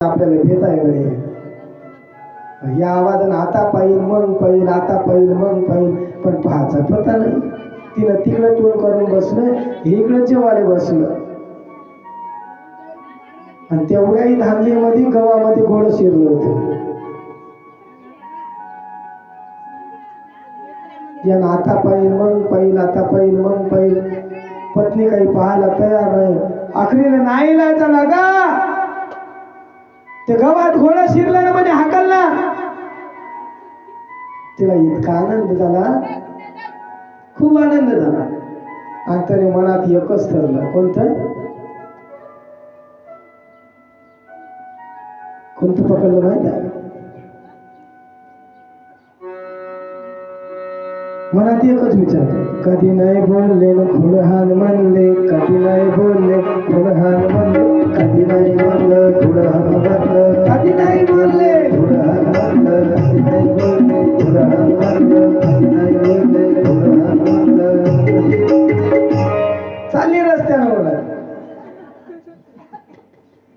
आपल्याला भेट आहे म्हणे. या आवाजानं आता पाहिल मग पाहिल, आता पाहिल मग पाहिल, पण पाहायचा पत्ता नाही. तिनं तिकडं टोळ करून बसलं, इकडं जेवायला बसलं. आणि तेवढ्याही धांदलीमध्ये गव्हामध्ये घोडं शिरलं होतं. यानं आता पाहिल मग पाहिल, आता पाहिल मग पाहिल, पत्नी काही पाहायला तयार नाही. आखरीने नाही लायचा लागा, ते गव्हात घोडं शिरलं ना म्हणजे हाकलला. तिला इतका आनंद झाला, खूप आनंद झाला. आणि तरी मनात एकच ठरलं. कोणतं पकडलं माहिती आहे? मनात एकच विचार, कधी नाही बोलले न खुडहान म्हणले, कधी नाही बोलले खुडहान म्हणले, कधी नाही बोललं खुडहान म्हणलं, कधी नाही बोलले खुडहान म्हणलं, कधी नाही बोलले खुडहान म्हणलं, कधी नाही बोलले खुडहान म्हणलं. चालली रस्त्यानं बोला.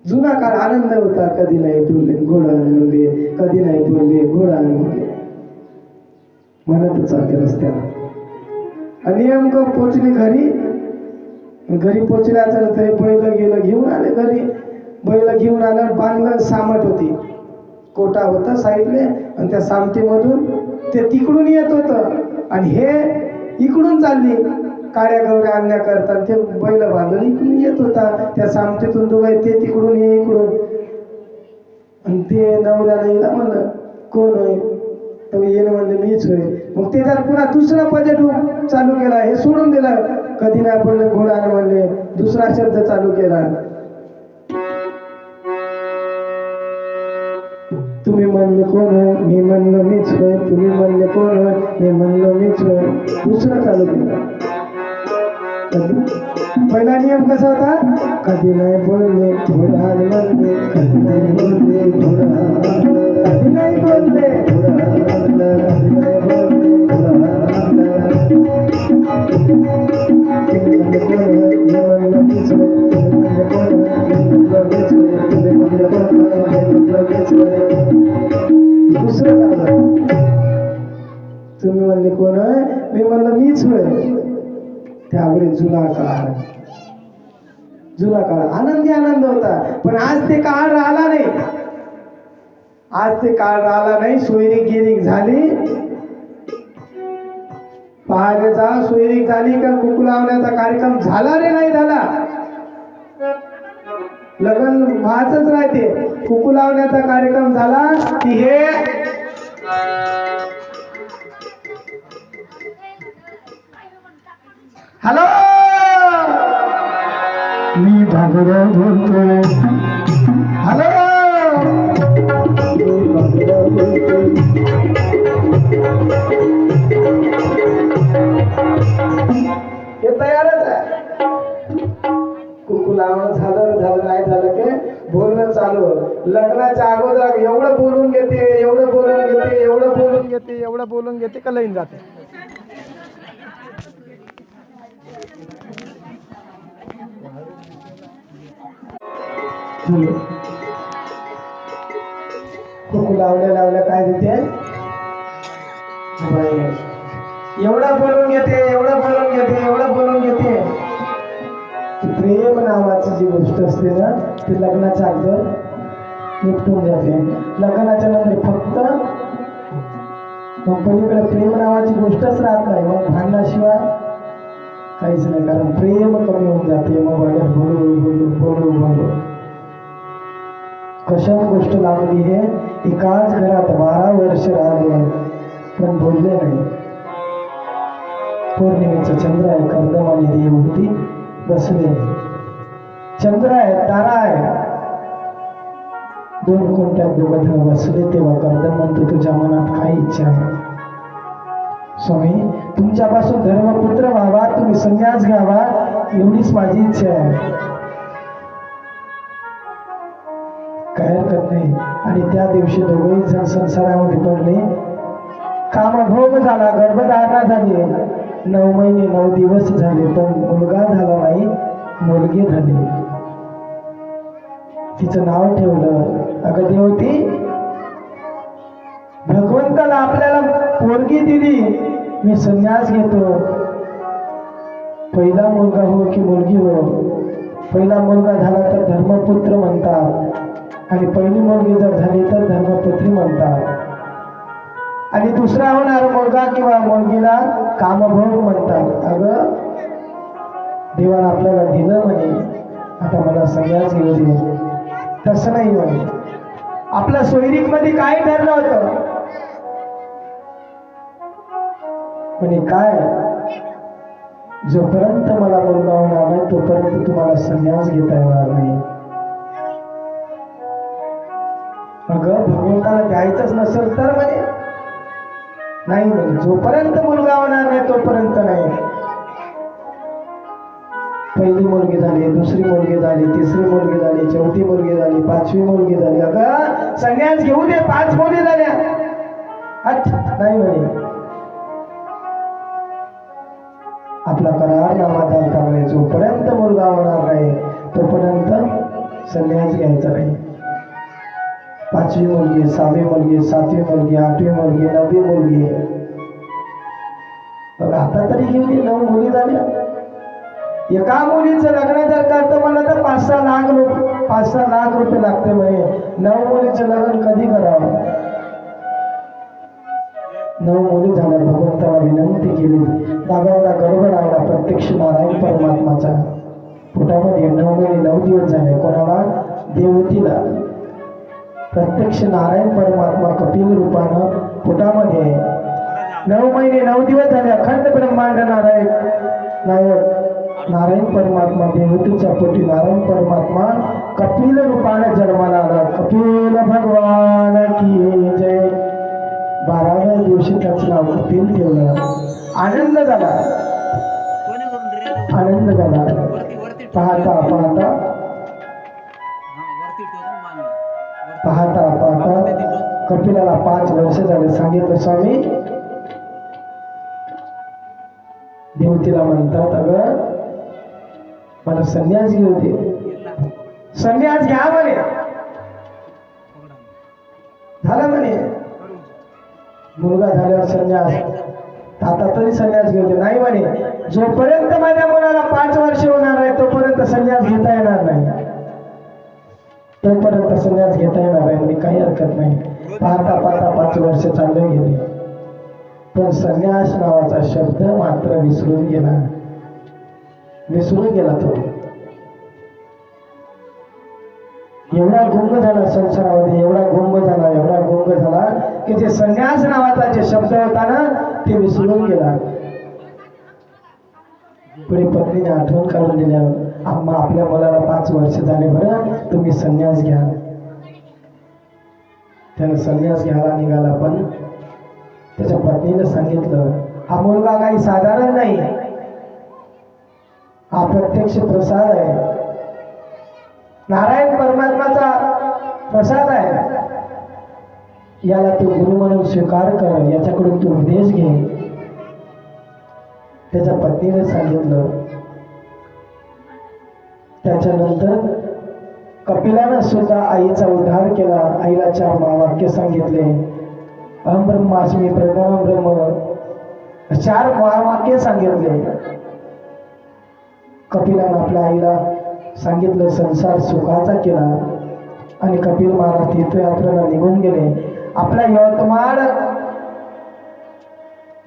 जुना काळ आनंद होता. कधी नाही बोलले घोडहान म्हणले, कधी नाही बोलले घोडहान म्हणले, म्हणत चालते रस्त्याला. आणि नेमकं पोचली घरी. घरी पोचल्याच्या नंतर बैल गेलं घेऊन आले घरी. बैल घेऊन आलं, बांधलं, सामट होती, कोटा होता साईडने, आणि त्या सामटीमधून ते तिकडून येत होतं आणि हे इकडून चालली काड्या गवऱ्या आणण्याकरता. ते बैल बांधून इकडून येत होता त्या सामटीतून दोघे, ते तिकडून हे इकडून. आणि ते नवऱ्याला येला म्हणलं, कोण होय? तो येणं म्हणले, मीच होय. मग ते जर पुन्हा दुसरा पजेट चालू केला, हे सोडून दिलं. कधी नाही बोलले घोडानं म्हणले, दुसरा शब्द चालू केला. तुम्ही म्हणले कोण होय? मी म्हणलो मीच होय. तुम्ही म्हणले कोण होय? मी म्हणलो मीच होय. दुसरा चालू केला. पहिला नियम कसा होता? कधी नाही बोलले घोडान म्हणले, कधी नाही बोलले घोडान म्हणलं, कधी नाही बोलले घोडान म्हणलं, कधी नाही बोलले घोडान म्हणलं. तुम्ही म्हणले कोण होय? मी म्हणलो मीच होय. तुम्ही म्हणले कोण होय? मी म्हणलो मीच होय. तुम्ही म्हणले कोण होय? मी म्हणलो मीच होय. दुसरं झालं. तुम्ही म्हणले कोण होय? मी म्हणलो मीच होय. त्यावेळी जुना काळ, जुना काळ आनंदी आनंद होता. पण आज ते काळ राहिला नाही. आज ते काळ राहिला नाही. सोयरीक गिरीक झाली, पहाटे जा सोयरीक झाली का कुकू लावण्याचा कार्यक्रम झाला रे नाही झाला. लग्न व्हायचंच राहते. कुकू लावण्याचा कार्यक्रम झाला की हे हॅलो मी भागवत बोलतोय. हॅलो मी भागवत बोलतोय. हे तयारच आहे. कुकू लावणं झालं नाही झालं की बोलणं चालू. लग्नाच्या अगोदर एवढं बोलून घेते, एवढं बोलून घेते, एवढं बोलून घेते, एवढं बोलून घेते का लईन जाते. कुकू लावल्या काय देते? एवढं बोलून घेते, एवढं बोलून घेते, एवढं बोलून घेते. प्रेम नावाची जी गोष्ट असते ना, ती लग्नाच्या अगोदर निपटून जाते. लग्नाच्या नंतर फक्त पलीकडे प्रेम नावाची गोष्टच राहत नाही. मग भांडणाशिवाय काहीच नाही, कारण प्रेम कमी होऊन जाते. मग बोलू बोलू बोलू बोलू कशा गोष्ट लावली हे. एकाच घरात 12 वर्ष राहिले पण बोलले नाही. पौर्णिमेचं चंद्र आहे, कर्दमाने देवभूती बसले. चंद्र आहे, तारा आहे, दोन कोणत्यात दोघं बसले. तेव्हा कर्दम म्हणतो, तुझ्या मनात काय इच्छा आहे? स्वामी, तुमच्यापासून धर्मपुत्र व्हावा, तुम्ही संन्यास घ्यावा, एवढीच माझी इच्छा आहे. काय हरकत नाही. आणि त्या दिवशी दोघेही जण संसारामध्ये पडले. कामभोग झाला, गर्भधारणा झाली. 9 महिने 9 दिवस झाले, पण मुलगा झाला नाही, मुलगी झाली. तिचं नाव ठेवलं पोरगी दिली मी संन्यास घेतो. पहिला मुलगा हो की मुलगी हो, पहिला मुलगा झाला तर धर्मपुत्र म्हणतात आणि पहिली मुलगी जर झाली तर धर्मपुत्री म्हणतात आणि दुसरा होणारा मुलगा किंवा मुलगीला कामभोग म्हणतात. अगं देवानं आपल्याला दिलं म्हणे आता मला संन्यास घेऊ दे, तसं नाही म्हणे. आपल्या सोयरीक मध्ये काय ठरलं होतं म्हणे काय, जोपर्यंत मला मुलगा होणार नाही तोपर्यंत तुम्हाला संन्यास घेता येणार नाही. अगं भगवंताला द्यायचंच नसेल तर म्हणे नाही म्हणे, जोपर्यंत मुलगा होणार नाही तोपर्यंत नाही. पहिली मुलगी झाली, दुसरी मुलगी झाली, तिसरी मुलगी झाली, चौथी मुलगी झाली, पाचवी मुलगी झाली. अगं संन्यास घेऊ दे, 5 मुली झाल्या. नाही म्हणे, आपला करार नामा चालता नाही. जोपर्यंत मुलगा होणार नाही तोपर्यंत संन्यास घ्यायचा नाही. 5वी मुलगी, 6वी मुलगी, 7वी मुलगी, 8वी मुलगी, 9वी मुलगी. बघ आता तरी घेऊ दे, 9 मुली झाल्या. एका मुलीचं लग्न जर करतो म्हणलं तर 5-6 लाख रुपये लागते म्हणे. 9 मुलीचं लग्न कधी करावं. 9 मुली झाल्या. भगवंताला विनंती केली, दादांना गर्भ राहिला प्रत्यक्ष नारायण परमात्माचा पोटामध्ये. 9 महिने 9 दिवस झाले. कोणाला? देवतीला. प्रत्यक्ष नारायण परमात्मा कपिल रूपानं पोटामध्ये 9 महिने 9 दिवस झाले. अखंड ब्रह्मांड नारायण नारायण परमात्मा देवतीच्या पोटी नारायण परमात्मा कपिल रूपाने जन्माला आला. कपिल भगवान की जय. 12व्या दिवशी त्याचं नाव कपिल ठेवलं. आनंद झाला, आनंद झाला. पाहता पाहता पाहता पाहता कपिलाला 5 वर्ष झाले. सांगितलं स्वामी, देवतीला म्हणतात अगं मला संन्यास घेऊ दे. संन्यास घ्या म्हणे. झालं म्हणे, मुलगा झाल्यावर संन्यास, आता तरी संन्यास घेऊ दे. नाही म्हणे, जोपर्यंत माझ्या मुलाला 5 वर्ष होणार आहे तोपर्यंत संन्यास घेता येणार नाही. तोपर्यंत संन्यास घेता येणार आहे म्हणजे काही हरकत नाही. पाहता पाहता 5 वर्ष चालले गेले, पण संन्यास नावाचा शब्द मात्र विसरून गेला. तो एवढा गुंग झाला संसारामध्ये, एवढा गुंग झाला की जे संन्यास नावाचा जे शब्द होता ना ते विसरून गेला. पुढे पत्नीने आठवण काढून दिल्यावर, आम्हा आपल्या मुलाला 5 वर्ष झाले, बरं तुम्ही संन्यास घ्या. त्याने संन्यास घ्यायला निघाला, पण त्याच्या पत्नीने सांगितलं हा मुलगा काही साधारण नाही, हा प्रत्यक्ष प्रसाद आहे, नारायण परमात्माचा प्रसाद आहे. याला तू गुरु म्हणून स्वीकार कर, याच्याकडून तू उपदेश घे. त्याच्या पत्नीने सांगितलं. त्याच्यानंतर कपिलानं सुद्धा आईचा उद्धार केला. आईला 4 महावाक्य सांगितले. अहम ब्रह्मास्मी प्रथम ब्रह्म, 4 महावाक्य सांगितले. कपिलानं आपल्या आईला सांगितलं, संसार सुखाचा केला आणि कपिल महाराज तीर्थयात्रेला निघून गेले. आपला यवतमाळ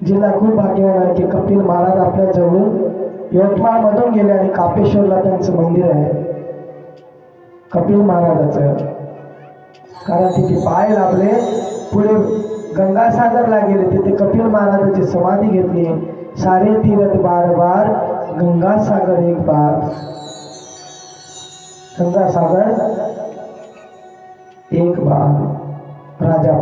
जिल्हा खूप भाग्यवान आहे की कपिल महाराज आपल्या जवळून यवतमाळ मधून गेले आणि कापेश्वरला त्यांचं मंदिर आहे कपिल महाराजाचं. कारण तिथे पाय लागले, पुढे गंगासागरला गेले, तिथे कपिल महाराजाची समाधी घेतली. सारे तीर्थ बार बार, गंगासागर एक बार. गंगासागर एक बार. राजा